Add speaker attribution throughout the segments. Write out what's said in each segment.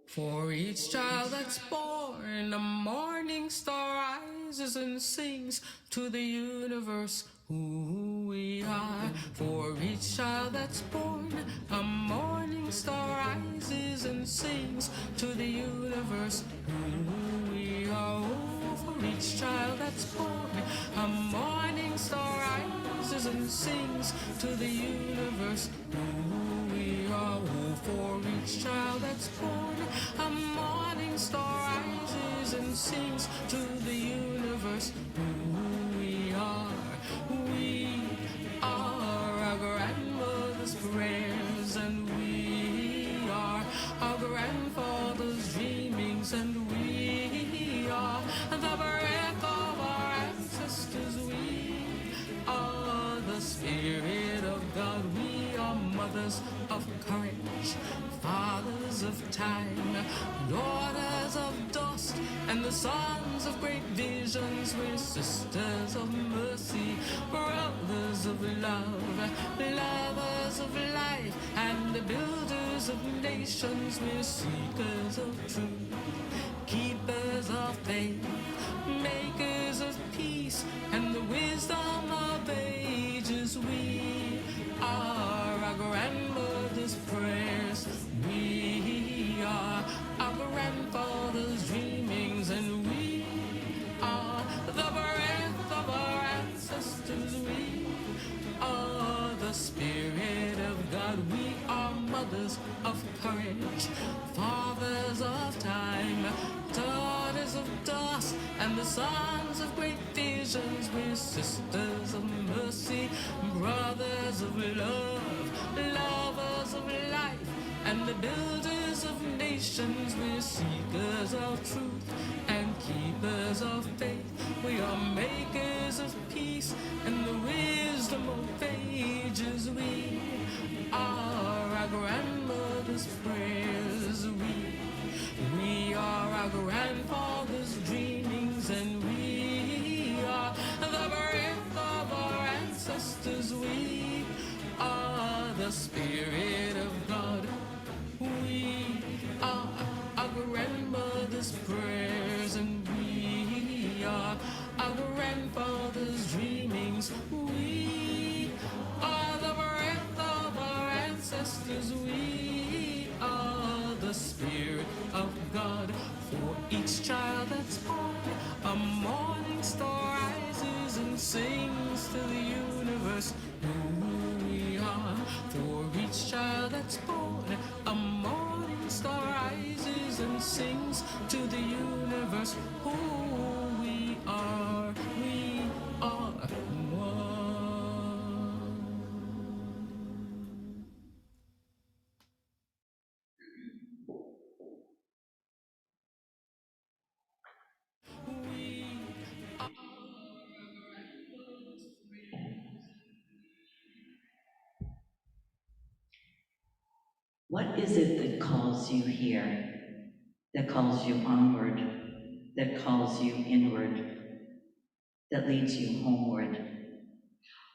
Speaker 1: For each child that's born, a morning star rises and sings to the universe who we are. For each child that's born, a morning star rises and sings to the universe who we are. Oh, for each child that's born, a morning star rises and sings to the universe who we are. Oh, for each child that's born, a morning star rises and sings to the universe who we are. We are our grandmother's prayers, and we are our grandfather's dreamings, and we are the breath of our ancestors. We are the Spirit of God. We are mothers of courage, fathers of time, daughters of dust, and the sons of great visions. We're sisters of mercy, brothers of love, lovers of life, and the builders of nations. We're seekers of truth, keepers of faith, makers of peace, and the wisdom of ages. We are our grandmother's prayers. We are our grandfather's dreamings, and we are the breath of our ancestors. We are the Spirit of God. We are mothers of courage, fathers of time, daughters of dust, and the sons of great visions. We're sisters of mercy, brothers of love, lovers of life, and the builders of nations. We're seekers of truth and keepers of faith, We are makers of peace and the wisdom of ages. We are our grandmother's prayers. We are our grandfather's dreamings, and we are the breath of our ancestors. We are the Spirit of God. We are our grandmother's prayers, and we are our grandfather's dreamings. We are the breath of our ancestors. We are the Spirit of God. For each child that's born, a morning star rises and sings to the universe who we are. For each child that's born, a morning star rises and sings to the universe who we are. We are one.
Speaker 2: What is it that calls you here, that calls you onward, that calls you inward, that leads you homeward?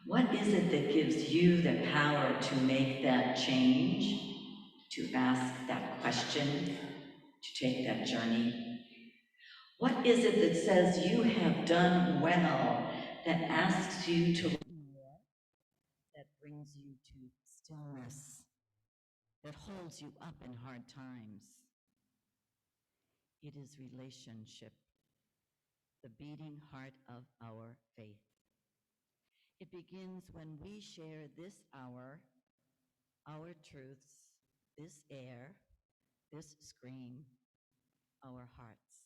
Speaker 2: What is it that gives you the power to make that change, to ask that question, to take that journey? What is it that says you have done well, that asks you to more, that brings you to stillness, that holds you up in hard times? It is relationship, the beating heart of our faith. It begins when we share this hour, our truths, this air, this scream, our hearts.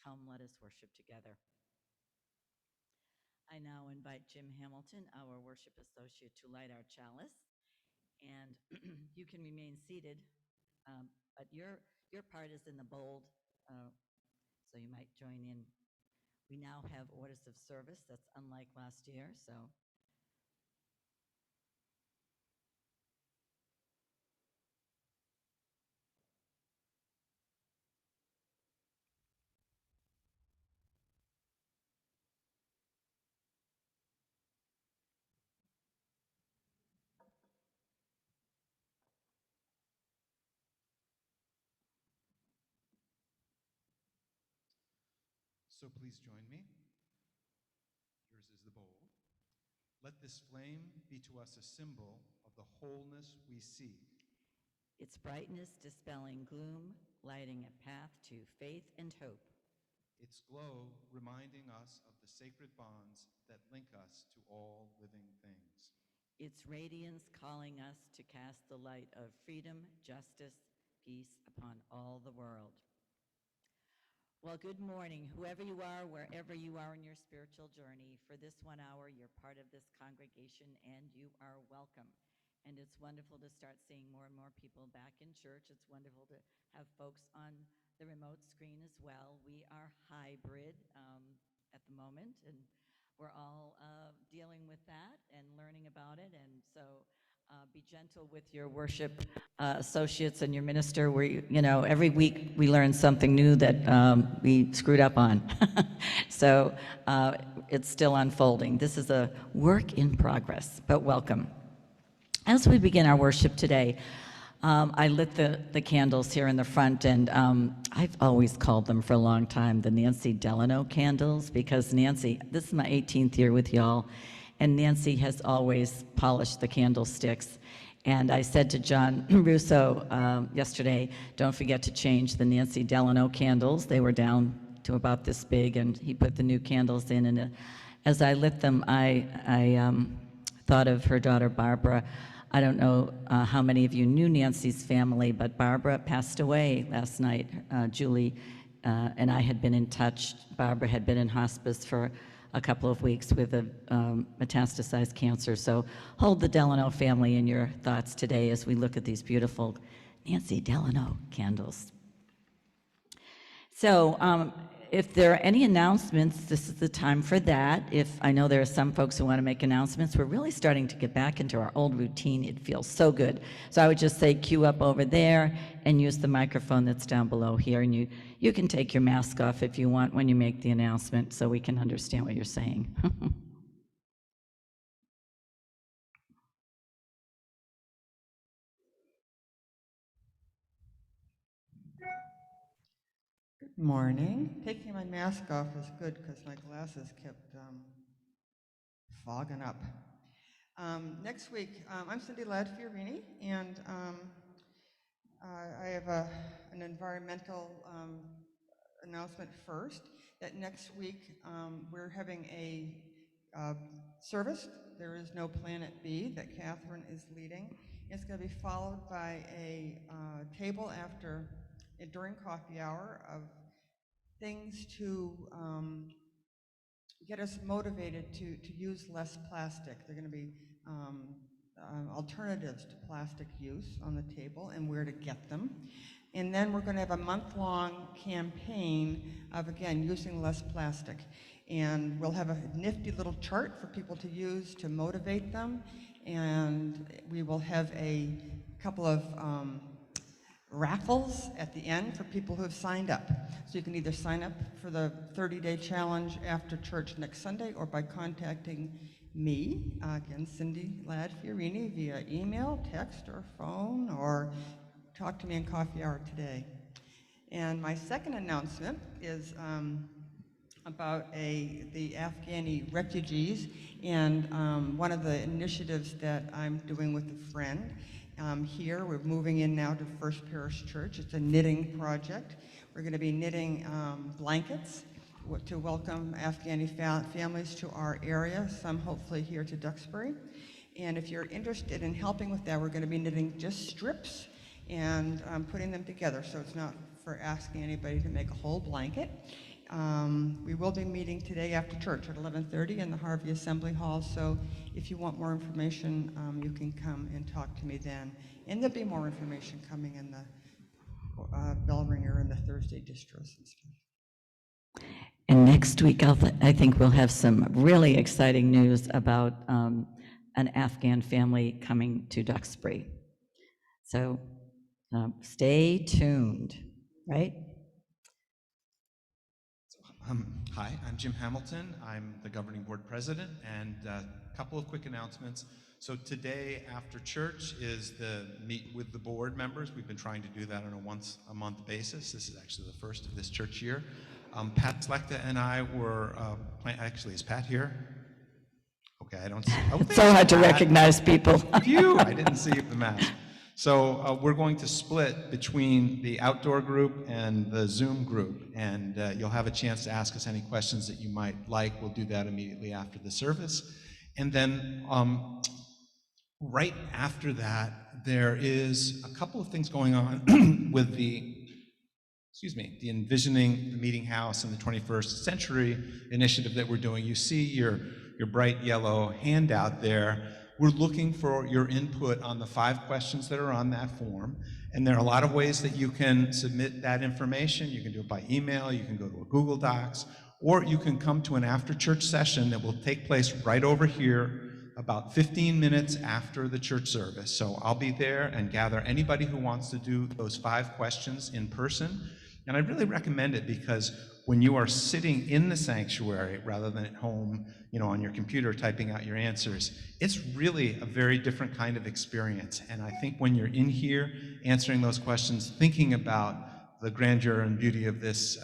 Speaker 2: Come, let us worship together. I now invite Jim Hamilton, our worship associate, to light our chalice. And you can remain seated, but your part is in the bold, so you might join in. We now have orders of service. That's unlike last year, so.
Speaker 3: So please join me. Yours is the bowl. Let this flame be to us a symbol of the wholeness we seek.
Speaker 2: Its brightness dispelling gloom, lighting a path to faith and hope.
Speaker 3: Its glow reminding us of the sacred bonds that link us to all living things.
Speaker 2: Its radiance calling us to cast the light of freedom, justice, peace upon all the world. Well, good morning, whoever you are, wherever you are in your spiritual journey. For this 1 hour, you're part of this congregation and you are welcome. And it's wonderful to start seeing more and more people back in church. It's wonderful to have folks on the remote screen as well. We are hybrid at the moment, and we're all dealing with that and learning about it. And so be gentle with your worship associates and your minister. Every week we learn something new that we screwed up on. So it's still unfolding. This is a work in progress, but welcome. As we begin our worship today, I lit the candles here in the front, and I've always called them for a long time the Nancy Delano candles, because Nancy, this is my 18th year with y'all, and Nancy has always polished the candlesticks. And I said to John Russo yesterday, don't forget to change the Nancy Delano candles. They were down to about this big, and he put the new candles in. And as I lit them, I thought of her daughter, Barbara. I don't know how many of you knew Nancy's family, but Barbara passed away last night. Julie and I had been in touch. Barbara had been in hospice for a couple of weeks with a metastasized cancer. So hold the Delano family in your thoughts today as we look at these beautiful Nancy Delano candles. So if there are any announcements, this is the time for that. If I know there are some folks who want to make announcements, we're really starting to get back into our old routine. It feels so good. So I would just say queue up over there and use the microphone that's down below here. And you can take your mask off if you want when you make the announcement so we can understand what you're saying.
Speaker 4: Good morning. Taking my mask off was good because my glasses kept fogging up. Next week, I'm Cindy Ladd-Fiorini, and I have an environmental announcement first, that next week we're having a service. There is no Planet B that Catherine is leading. It's going to be followed by a table during coffee hour of things to get us motivated to use less plastic. There are going to be alternatives to plastic use on the table and where to get them. And then we're going to have a month-long campaign of, again, using less plastic. And we'll have a nifty little chart for people to use to motivate them. And we will have a couple of raffles at the end for people who have signed up. So you can either sign up for the 30-day challenge after church next Sunday or by contacting me, again, Cindy Ladd-Fiorini, via email, text, or phone, or talk to me in coffee hour today. And my second announcement is about the Afghani refugees, and one of the initiatives that I'm doing with a friend. Here, we're moving in now to First Parish Church. It's a knitting project. We're going to be knitting blankets to welcome Afghani families to our area, some hopefully here to Duxbury. And if you're interested in helping with that, we're going to be knitting just strips and putting them together, so it's not for asking anybody to make a whole blanket. We will be meeting today after church at 11:30 in the Harvey Assembly Hall, so if you want more information, you can come and talk to me then. And there'll be more information coming in the bell ringer and the Thursday distros and stuff.
Speaker 2: And next week, I think we'll have some really exciting news about an Afghan family coming to Duxbury. So stay tuned, right?
Speaker 3: Hi, I'm Jim Hamilton. I'm the governing board president, and a couple of quick announcements. So today after church is the meet with the board members. We've been trying to do that on a once-a-month basis. This is actually the first of this church year. Pat Slechta and I were, actually, is Pat here? Okay, I don't see. Oh,
Speaker 2: It's so hard to recognize people.
Speaker 3: Phew, I didn't see the mask. So we're going to split between the outdoor group and the Zoom group, and you'll have a chance to ask us any questions that you might like. We'll do that immediately after the service. And then right after that, there is a couple of things going on with the Envisioning the Meeting House in the 21st Century initiative that we're doing. You see your bright yellow handout there. We're looking for your input on the 5 questions that are on that form. And there are a lot of ways that you can submit that information. You can do it by email, you can go to a Google Docs, or you can come to an after-church session that will take place right over here about 15 minutes after the church service. So I'll be there and gather anybody who wants to do those 5 questions in person. And I really recommend it because when you are sitting in the sanctuary rather than at home, on your computer typing out your answers, it's really a very different kind of experience. And I think when you're in here answering those questions, thinking about the grandeur and beauty of this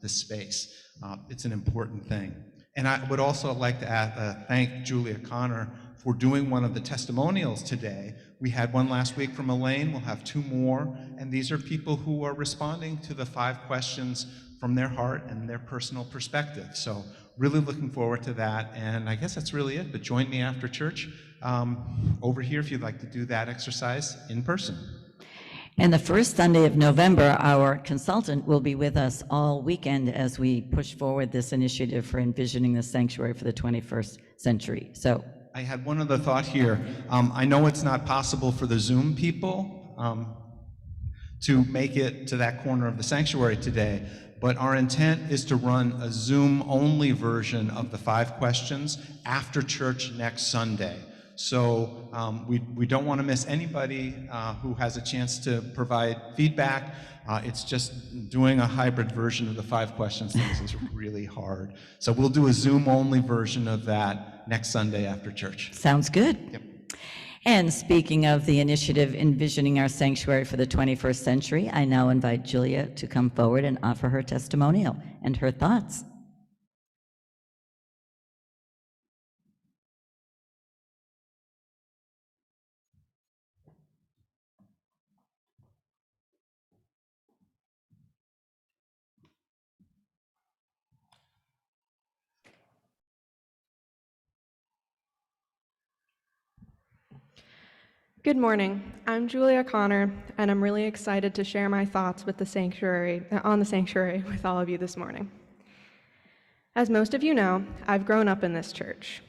Speaker 3: space, it's an important thing. And I would also like to thank Julia Connor for doing one of the testimonials today. We had one last week from Elaine, we'll have 2 more, and these are people who are responding to the 5 questions from their heart and their personal perspective. So really looking forward to that, and I guess that's really it, but join me after church over here if you'd like to do that exercise in person.
Speaker 2: And the first Sunday of November, our consultant will be with us all weekend as we push forward this initiative for envisioning the sanctuary for the 21st century. So
Speaker 3: I had one other thought here. I know it's not possible for the Zoom people to make it to that corner of the sanctuary today, but our intent is to run a Zoom-only version of the 5 questions after church next Sunday. So we don't want to miss anybody who has a chance to provide feedback. It's just doing a hybrid version of the 5 questions things is really hard. So we'll do a Zoom-only version of that next Sunday after church.
Speaker 2: Sounds good.
Speaker 3: Yep.
Speaker 2: And speaking of the initiative Envisioning Our Sanctuary for the 21st Century, I now invite Julia to come forward and offer her testimonial and her thoughts.
Speaker 5: Good morning. I'm Julia Connor, and I'm really excited to share my thoughts with the sanctuary with all of you this morning. As most of you know, I've grown up in this church.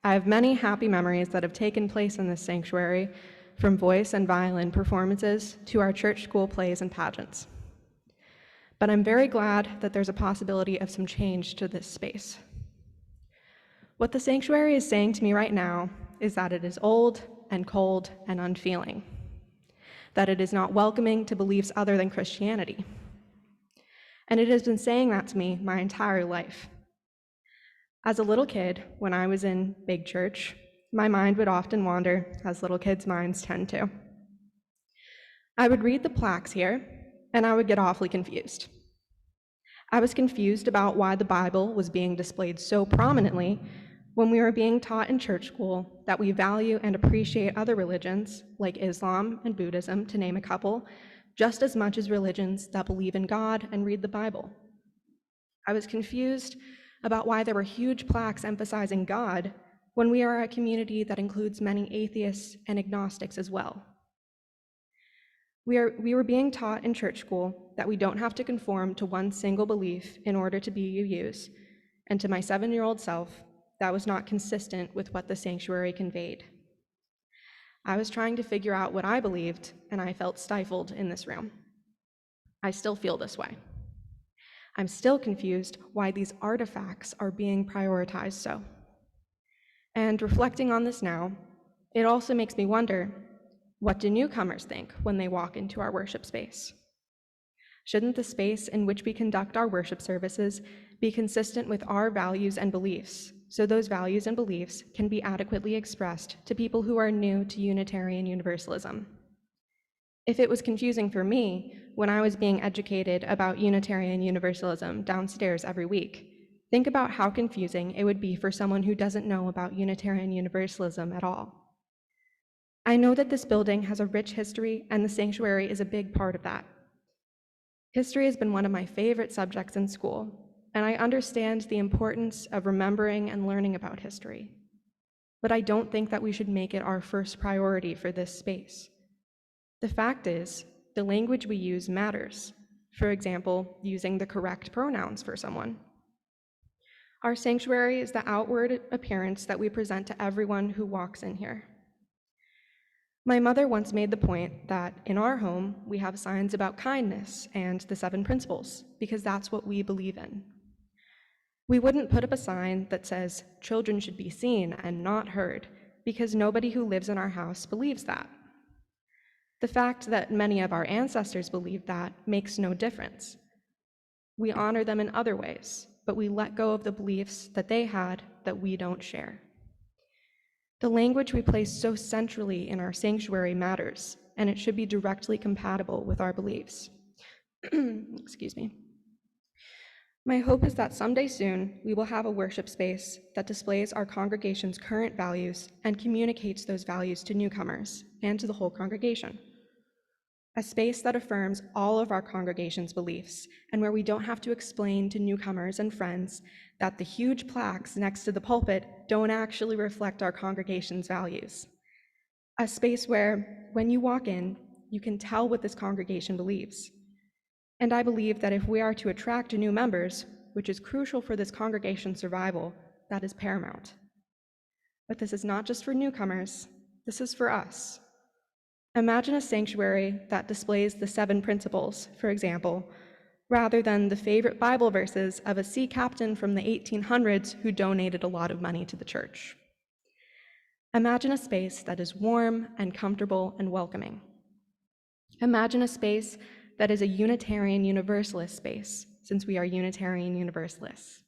Speaker 5: I have many happy memories that have taken place in this sanctuary, from voice and violin performances to our church school plays and pageants. But I'm very glad that there's a possibility of some change to this space. What the sanctuary is saying to me right now is that it is old and cold and unfeeling, that it is not welcoming to beliefs other than Christianity. And it has been saying that to me my entire life. As a little kid, when I was in big church, my mind would often wander, as little kids' minds tend to. I would read the plaques here, and I would get awfully confused. I was confused about why the Bible was being displayed so prominently when we were being taught in church school that we value and appreciate other religions, like Islam and Buddhism, to name a couple, just as much as religions that believe in God and read the Bible. I was confused about why there were huge plaques emphasizing God when we are a community that includes many atheists and agnostics as well. We were being taught in church school that we don't have to conform to one single belief in order to be UUs, and to my 7-year-old self, that was not consistent with what the sanctuary conveyed. I was trying to figure out what I believed, and I felt stifled in this room. I still feel this way. I'm still confused why these artifacts are being prioritized so. And reflecting on this now, it also makes me wonder, what do newcomers think when they walk into our worship space? Shouldn't the space in which we conduct our worship services be consistent with our values and beliefs, so those values and beliefs can be adequately expressed to people who are new to Unitarian Universalism? If it was confusing for me when I was being educated about Unitarian Universalism downstairs every week, think about how confusing it would be for someone who doesn't know about Unitarian Universalism at all. I know that this building has a rich history, and the sanctuary is a big part of that. History has been one of my favorite subjects in school, and I understand the importance of remembering and learning about history. But I don't think that we should make it our first priority for this space. The fact is, the language we use matters. For example, using the correct pronouns for someone. Our sanctuary is the outward appearance that we present to everyone who walks in here. My mother once made the point that in our home, we have signs about kindness and the 7 principles, because that's what we believe in. We wouldn't put up a sign that says children should be seen and not heard, because nobody who lives in our house believes that. The fact that many of our ancestors believed that makes no difference. We honor them in other ways, but we let go of the beliefs that they had that we don't share. The language we place so centrally in our sanctuary matters, and it should be directly compatible with our beliefs. Excuse me. My hope is that someday soon, we will have a worship space that displays our congregation's current values and communicates those values to newcomers and to the whole congregation. A space that affirms all of our congregation's beliefs, and where we don't have to explain to newcomers and friends that the huge plaques next to the pulpit don't actually reflect our congregation's values. A space where, when you walk in, you can tell what this congregation believes. And I believe that if we are to attract new members, which is crucial for this congregation's survival, that is paramount. But this is not just for newcomers, this is for us. Imagine a sanctuary that displays the 7 principles, for example, rather than the favorite Bible verses of a sea captain from the 1800s who donated a lot of money to the church. Imagine a space that is warm and comfortable and welcoming. Imagine a space that is a Unitarian Universalist space, since we are Unitarian Universalists.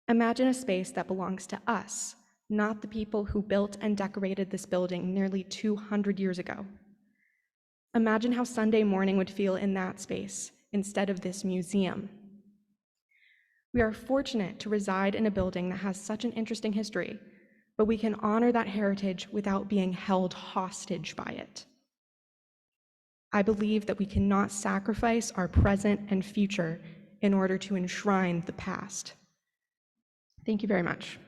Speaker 5: Imagine a space that belongs to us, not the people who built and decorated this building nearly 200 years ago. Imagine how Sunday morning would feel in that space instead of this museum. We are fortunate to reside in a building that has such an interesting history, but we can honor that heritage without being held hostage by it. I believe that we cannot sacrifice our present and future in order to enshrine the past. Thank you very much.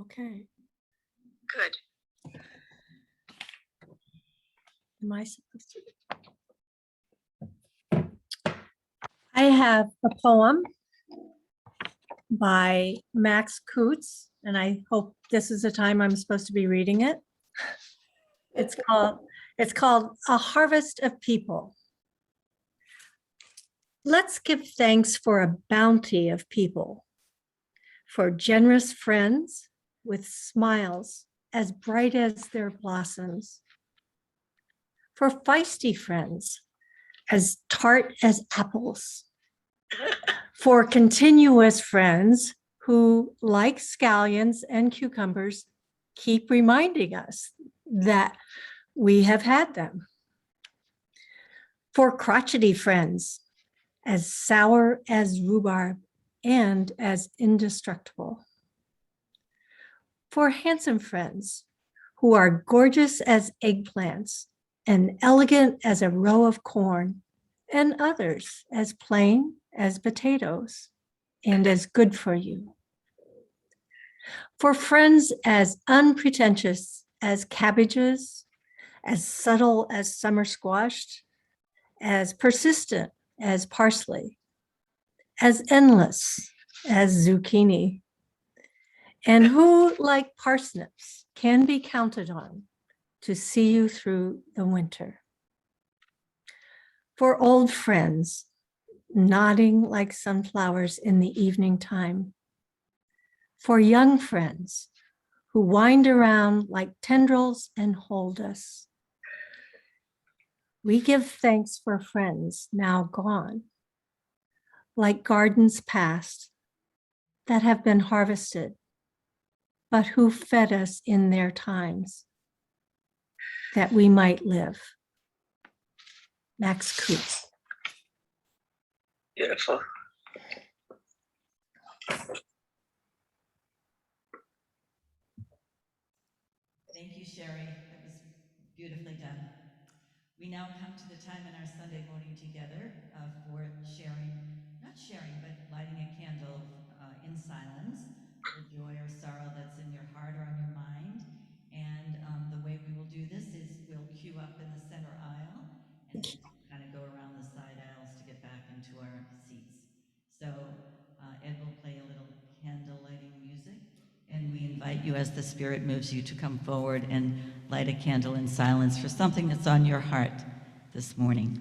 Speaker 6: Okay. Good. Am I supposed to? I have a poem by Max Kutz and I hope this is the time I'm supposed to be reading it. It's called A Harvest of People. Let's give thanks for a bounty of people, for generous friends with smiles as bright as their blossoms, for feisty friends as tart as apples, for continuous friends who, like scallions and cucumbers, keep reminding us that we have had them, for crotchety friends as sour as rhubarb and as indestructible, for handsome friends who are gorgeous as eggplants and elegant as a row of corn, and others as plain as potatoes and as good for you. For friends as unpretentious as cabbages, as subtle as summer squash, as persistent as parsley, as endless as zucchini, and who, like parsnips, can be counted on to see you through the winter. For old friends, nodding like sunflowers in the evening time. For young friends who wind around like tendrils and hold us. We give thanks for friends now gone, like gardens past that have been harvested, but who fed us in their times that we might live. Max Coots.
Speaker 7: Beautiful.
Speaker 2: Thank you, Sherry. That was beautifully done. We now come to the time in our Sunday morning together for not sharing, but lighting a candle in silence for the joy or sorrow that's in your heart or on your mind. And the way we will do this is we'll queue up in the center aisle and kind of go around the side aisles to get back into our seats. So Ed will play a little candle lighting music. And we invite you, as the Spirit moves you, to come forward and light a candle in silence for something that's on your heart this morning.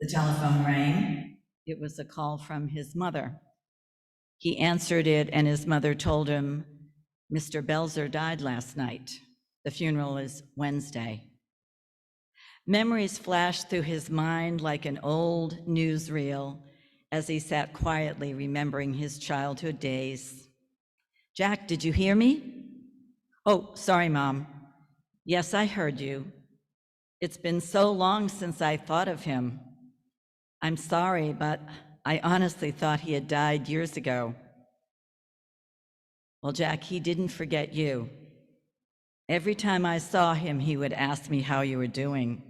Speaker 2: The telephone rang. It was a call from his mother. He answered it, and his mother told him, Mr. Belzer died last night. The funeral is Wednesday. Memories flashed through his mind like an old newsreel as he sat quietly remembering his childhood days. Jack, did you hear me? Oh, sorry, Mom. Yes, I heard you. It's been so long since I thought of him. I'm sorry, but I honestly thought he had died years ago. Well, Jack, he didn't forget you. Every time I saw him, he would ask me how you were doing.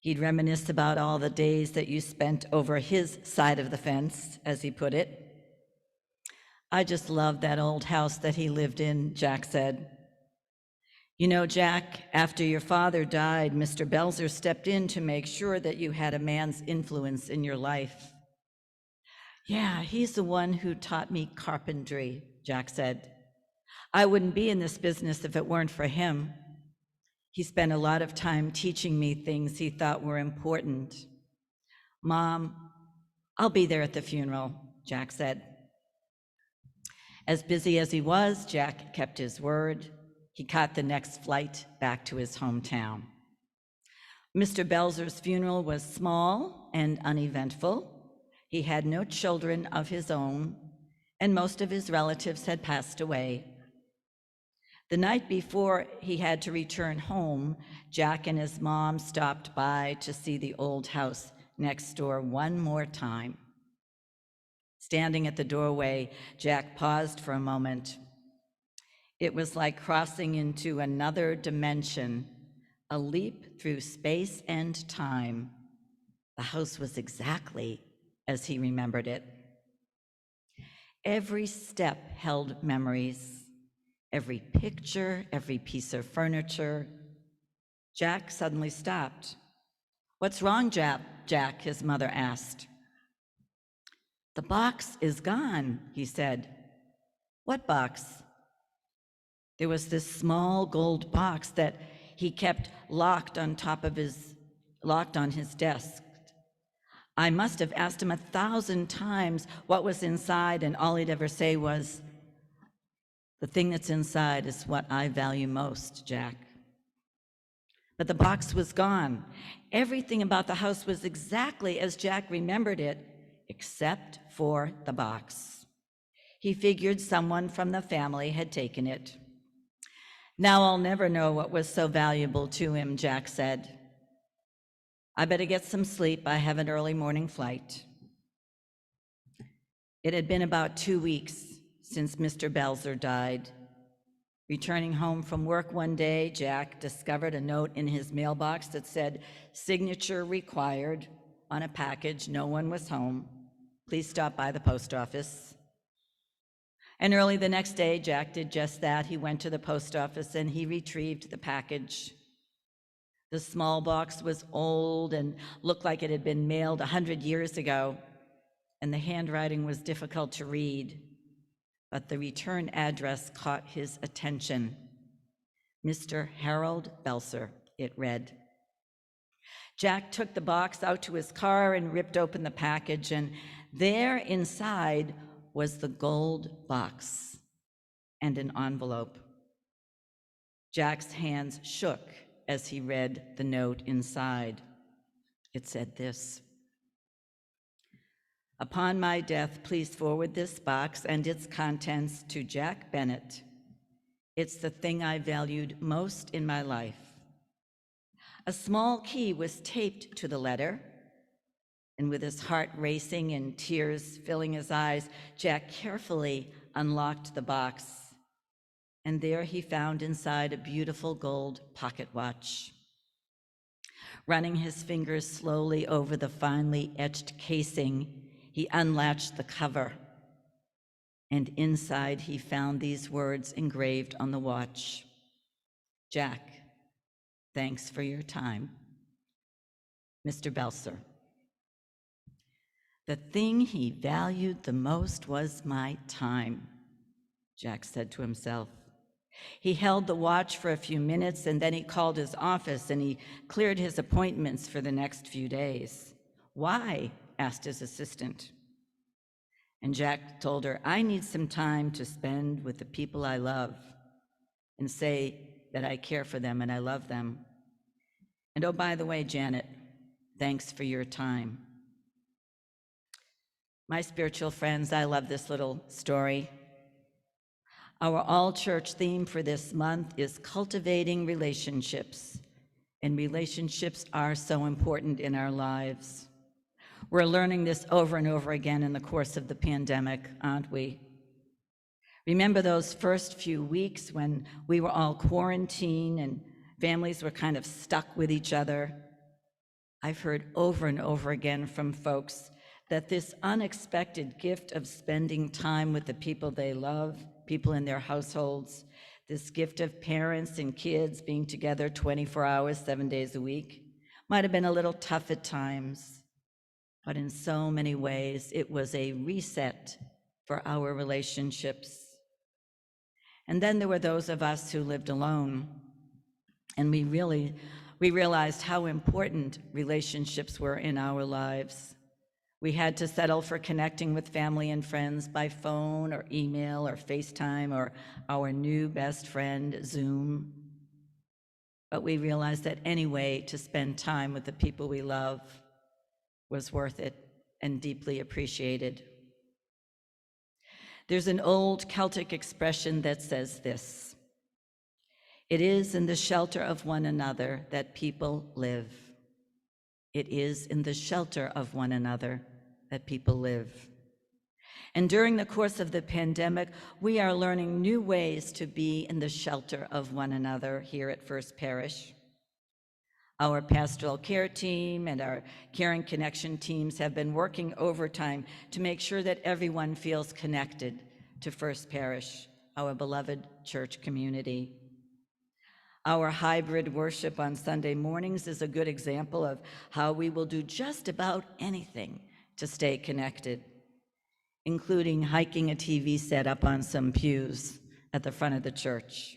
Speaker 2: He'd reminisce about all the days that you spent over his side of the fence, as he put it. I just loved that old house that he lived in, Jack said. You know, Jack, after your father died, Mr. Belzer stepped in to make sure that you had a man's influence in your life. Yeah, he's the one who taught me carpentry, Jack said. I wouldn't be in this business if it weren't for him. He spent a lot of time teaching me things he thought were important. Mom, I'll be there at the funeral, Jack said. As busy as he was, Jack kept his word. He caught the next flight back to his hometown. Mr. Belzer's funeral was small and uneventful. He had no children of his own, and most of his relatives had passed away. The night before he had to return home, Jack and his mom stopped by to see the old house next door one more time. Standing at the doorway, Jack paused for a moment. It was like crossing into another dimension, a leap through space and time. The house was exactly as he remembered it. Every step held memories, every picture, every piece of furniture. Jack suddenly stopped. What's wrong, Jack? His mother asked. The box is gone, he said. What box? There was this small gold box that he kept locked on his desk. I must have asked him 1,000 times what was inside, and all he'd ever say was, the thing that's inside is what I value most, Jack. But the box was gone. Everything about the house was exactly as Jack remembered it, except for the box. He figured someone from the family had taken it. Now I'll never know what was so valuable to him, Jack said. I better get some sleep. I have an early morning flight. It had been about 2 weeks since Mr. Belzer died. Returning home from work one day, Jack discovered a note in his mailbox that said, signature required, on a package. No one was home. Please stop by the post office. And early the next day, Jack did just that. He went to the post office and he retrieved the package. The small box was old and looked like it had been mailed 100 years ago, and the handwriting was difficult to read. But the return address caught his attention. Mr. Harold Belzer, it read. Jack took the box out to his car and ripped open the package, and there inside was the gold box and an envelope. Jack's hands shook as he read the note inside. It said this: upon my death, please forward this box and its contents to Jack Bennett. It's the thing I valued most in my life. A small key was taped to the letter, and with his heart racing and tears filling his eyes, Jack carefully unlocked the box, and there he found inside a beautiful gold pocket watch. Running his fingers slowly over the finely etched casing, he unlatched the cover, and inside he found these words engraved on the watch: Jack, thanks for your time. Mr. Belzer. The thing he valued the most was my time, Jack said to himself. He held the watch for a few minutes, and then he called his office and he cleared his appointments for the next few days. "Why?" asked his assistant. And Jack told her, "I need some time to spend with the people I love and say that I care for them and I love them. And oh, by the way, Janet, thanks for your time." My spiritual friends, I love this little story. Our all-church theme for this month is cultivating relationships, and relationships are so important in our lives. We're learning this over and over again in the course of the pandemic, aren't we? Remember those first few weeks when we were all quarantined and families were kind of stuck with each other? I've heard over and over again from folks that this unexpected gift of spending time with the people they love, people in their households, this gift of parents and kids being together 24 hours, 7 days a week, might have been a little tough at times, but in so many ways, it was a reset for our relationships. And then there were those of us who lived alone, and we realized how important relationships were in our lives. We had to settle for connecting with family and friends by phone or email or FaceTime or our new best friend, Zoom. But we realized that any way to spend time with the people we love was worth it and deeply appreciated. There's an old Celtic expression that says this: "It is in the shelter of one another that people live." It is in the shelter of one another that people live. And during the course of the pandemic, we are learning new ways to be in the shelter of one another here at First Parish. Our pastoral care team and our Caring Connection teams have been working overtime to make sure that everyone feels connected to First Parish, our beloved church community. Our hybrid worship on Sunday mornings is a good example of how we will do just about anything to stay connected, including hiking a TV set up on some pews at the front of the church.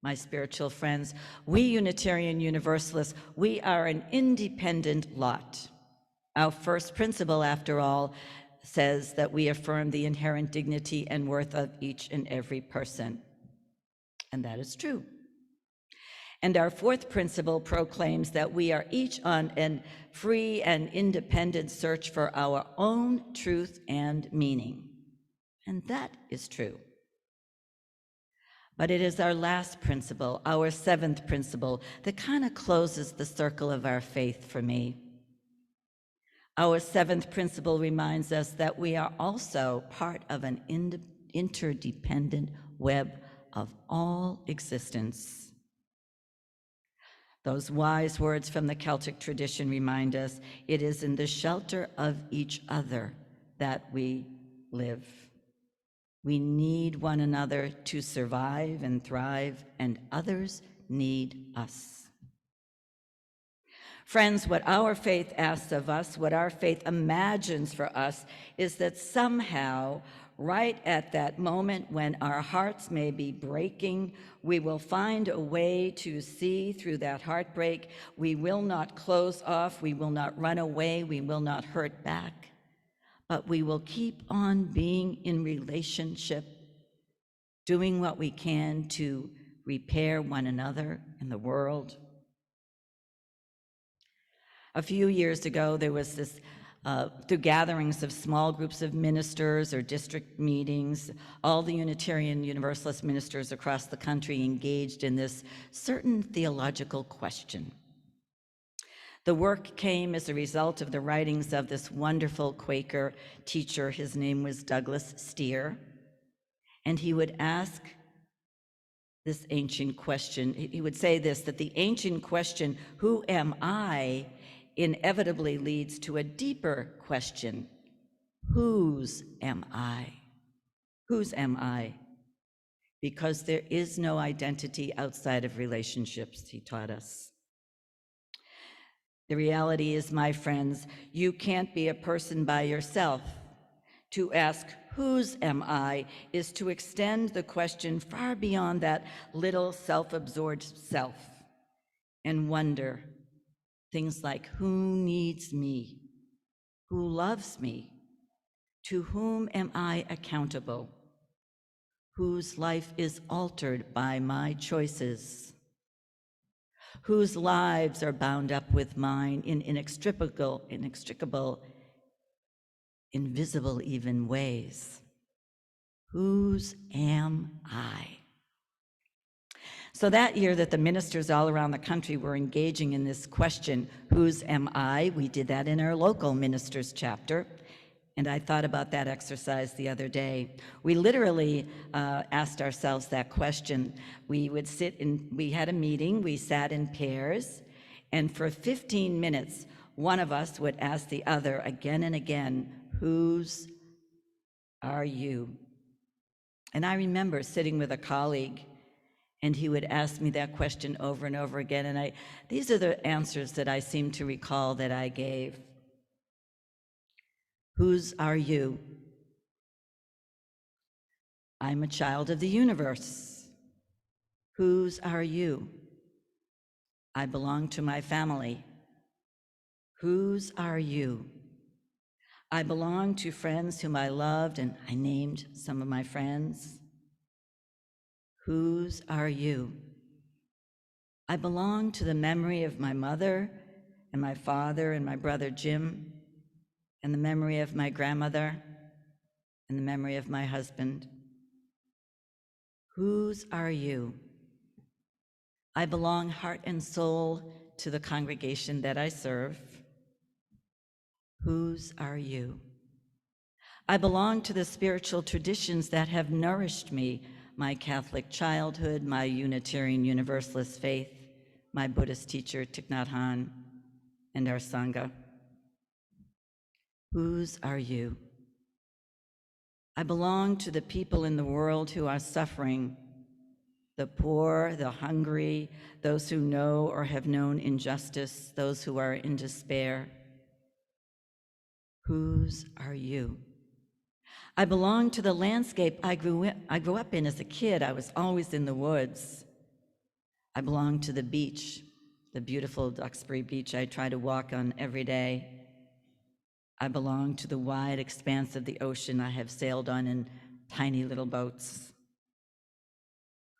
Speaker 2: My spiritual friends, we Unitarian Universalists, we are an independent lot. Our first principle, after all, says that we affirm the inherent dignity and worth of each and every person. And that is true. And our fourth principle proclaims that we are each on a free and independent search for our own truth and meaning. And that is true. But it is our last principle, our seventh principle, that kind of closes the circle of our faith for me. Our seventh principle reminds us that we are also part of an interdependent web of all existence. Those wise words from the Celtic tradition remind us it is in the shelter of each other that we live. We need one another to survive and thrive, and others need us. Friends, what our faith asks of us, what our faith imagines for us, is that somehow, right at that moment when our hearts may be breaking, we will find a way to see through that heartbreak. We will not close off, we will not run away, we will not hurt back, but we will keep on being in relationship, doing what we can to repair one another and the world. A few years ago, there was this, through gatherings of small groups of ministers or district meetings, all the Unitarian Universalist ministers across the country engaged in this certain theological question. The work came as a result of the writings of this wonderful Quaker teacher. His name was Douglas Steer, and he would ask this ancient question. He would say this, that the ancient question, who am I, inevitably leads to a deeper question, whose am I? Whose am I? Because there is no identity outside of relationships, he taught us. The reality is, my friends, you can't be a person by yourself. To ask, whose am I, is to extend the question far beyond that little self-absorbed self and wonder, Things like, who needs me? Who loves me? To whom am I accountable? Whose life is altered by my choices? Whose lives are bound up with mine in inextricable, invisible even ways? Whose am I? So that year that the ministers all around the country were engaging in this question, whose am I? We did that in our local ministers chapter. And I thought about that exercise the other day. We literally asked ourselves that question. We had a meeting, we sat in pairs, and for 15 minutes, one of us would ask the other again and again, whose are you? And I remember sitting with a colleague, and he would ask me that question over and over again, and these are the answers that I seem to recall that I gave. Whose are you? I'm a child of the universe. Whose are you? I belong to my family. Whose are you? I belong to friends whom I loved, and I named some of my friends. Whose are you? I belong to the memory of my mother and my father and my brother Jim, and the memory of my grandmother and the memory of my husband. Whose are you? I belong heart and soul to the congregation that I serve. Whose are you? I belong to the spiritual traditions that have nourished me, my Catholic childhood, my Unitarian Universalist faith, my Buddhist teacher, Thich Nhat Hanh, and our Sangha. Whose are you? I belong to the people in the world who are suffering, the poor, the hungry, those who know or have known injustice, those who are in despair. Whose are you? I belong to the landscape I grew up in as a kid. I was always in the woods. I belong to the beach, the beautiful Duxbury Beach I try to walk on every day. I belong to the wide expanse of the ocean I have sailed on in tiny little boats.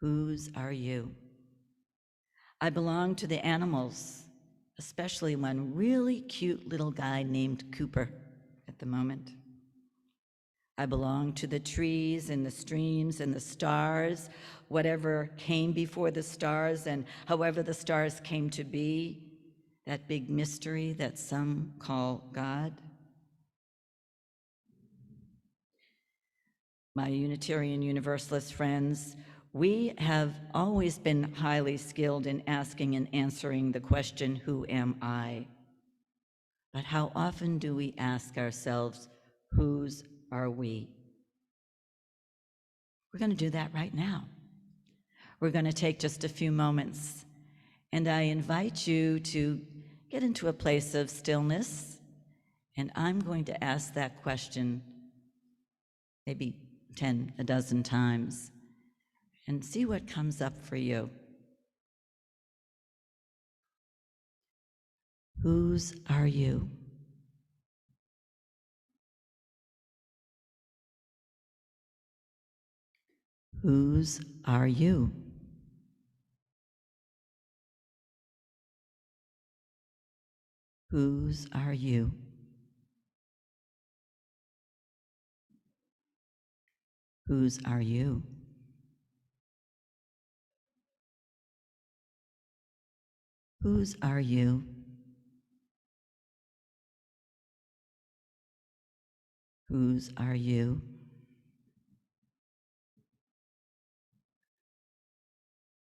Speaker 2: Whose are you? I belong to the animals, especially one really cute little guy named Cooper at the moment. I belong to the trees and the streams and the stars, whatever came before the stars and however the stars came to be, that big mystery that some call God. My Unitarian Universalist friends, we have always been highly skilled in asking and answering the question, who am I? But how often do we ask ourselves, whose are we? We're going to do that right now. We're going to take just a few moments, and I invite you to get into a place of stillness, and I'm going to ask that question maybe a dozen times, and see what comes up for you. Whose are you? Whose are you? Whose are you? Whose are you? Whose are you? Whose are you?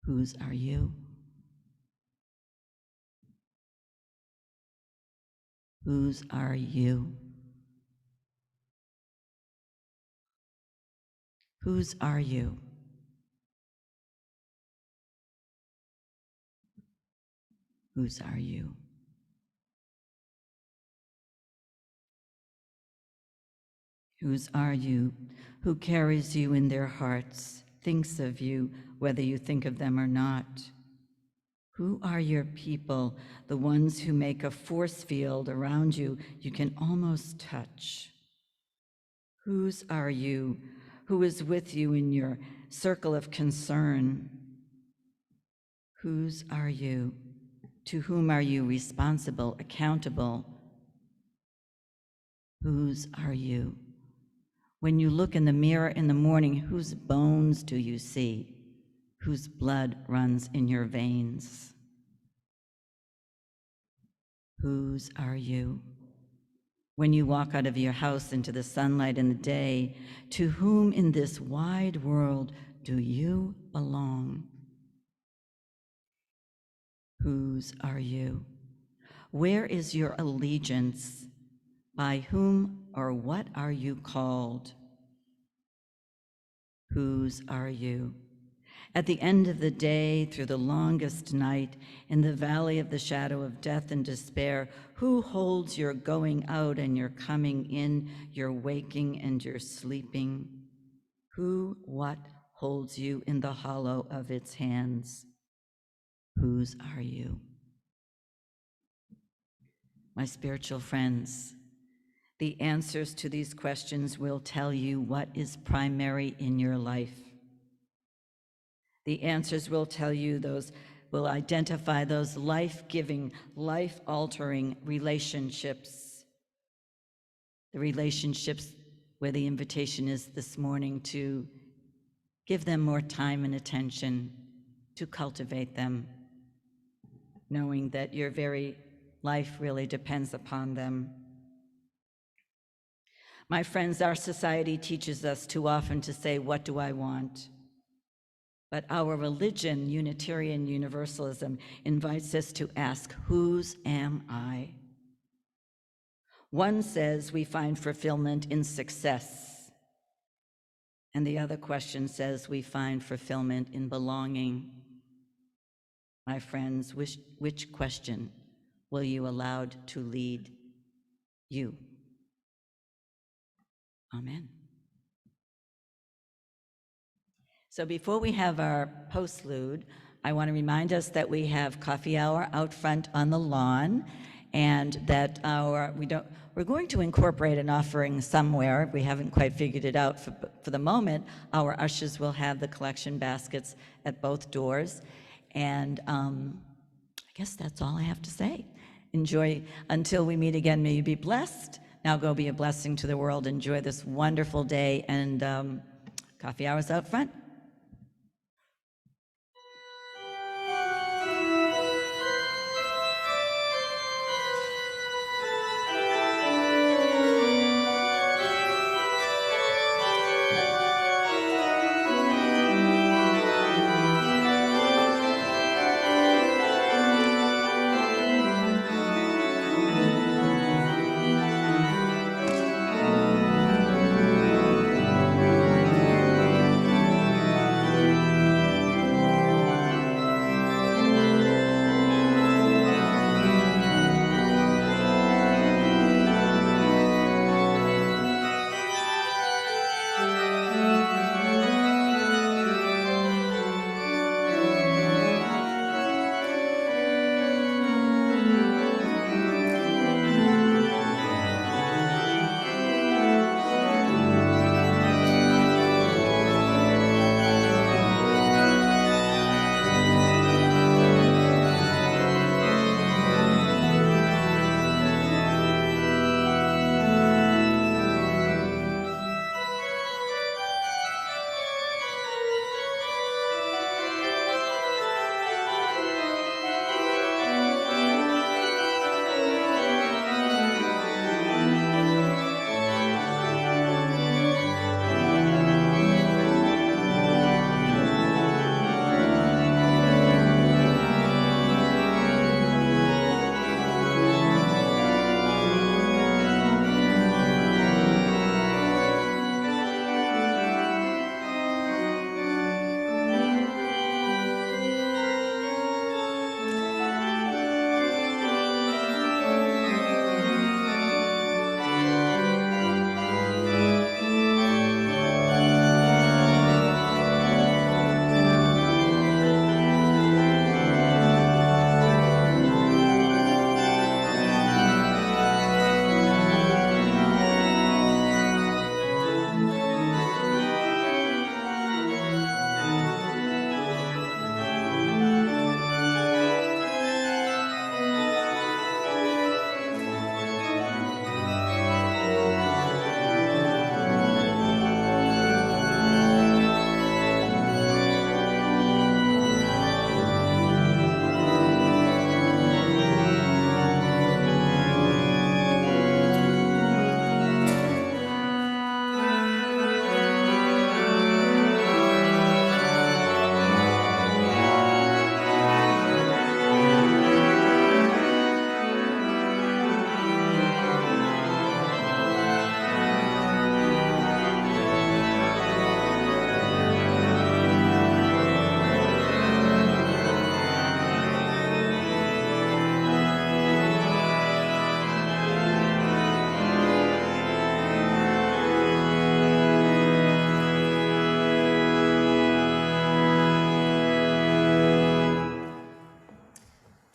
Speaker 2: Whose are you? Whose are you? Whose are you? Whose are you? Whose are you? Who carries you in their hearts, thinks of you, whether you think of them or not? Who are your people, the ones who make a force field around you you can almost touch? Whose are you? Who is with you in your circle of concern? Whose are you? To whom are you responsible, accountable? Whose are you? When you look in the mirror in the morning, whose bones do you see? Whose blood runs in your veins? Whose are you? When you walk out of your house into the sunlight in the day, to whom in this wide world do you belong? Whose are you? Where is your allegiance? By whom or what are you called? Whose are you? At the end of the day, through the longest night, in the valley of the shadow of death and despair, who holds your going out and your coming in, your waking and your sleeping? Who, what holds you in the hollow of its hands? Whose are you? My spiritual friends, the answers to these questions will tell you what is primary in your life. The answers will tell you will identify those life-giving, life-altering relationships. The relationships where the invitation is this morning to give them more time and attention, to cultivate them, knowing that your very life really depends upon them. My friends, our society teaches us too often to say, "What do I want?" But our religion, Unitarian Universalism, invites us to ask, whose am I? One says we find fulfillment in success, and the other question says we find fulfillment in belonging. My friends, which question will you allow to lead you? Amen. So before we have our postlude, I want to remind us that we have coffee hour out front on the lawn, and that we're going to incorporate an offering somewhere. We haven't quite figured it out for the moment. Our ushers will have the collection baskets at both doors, and I guess that's all I have to say. Enjoy until we meet again. May you be blessed. Now go be a blessing to the world. Enjoy this wonderful day, and coffee hour's out front.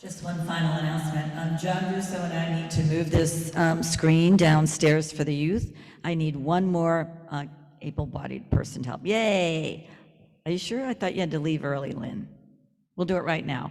Speaker 2: Just one final announcement. John Russo and I need to move this screen downstairs for the youth. I need one more able-bodied person to help. Yay! Are you sure? I thought you had to leave early, Lynn. We'll do it right now.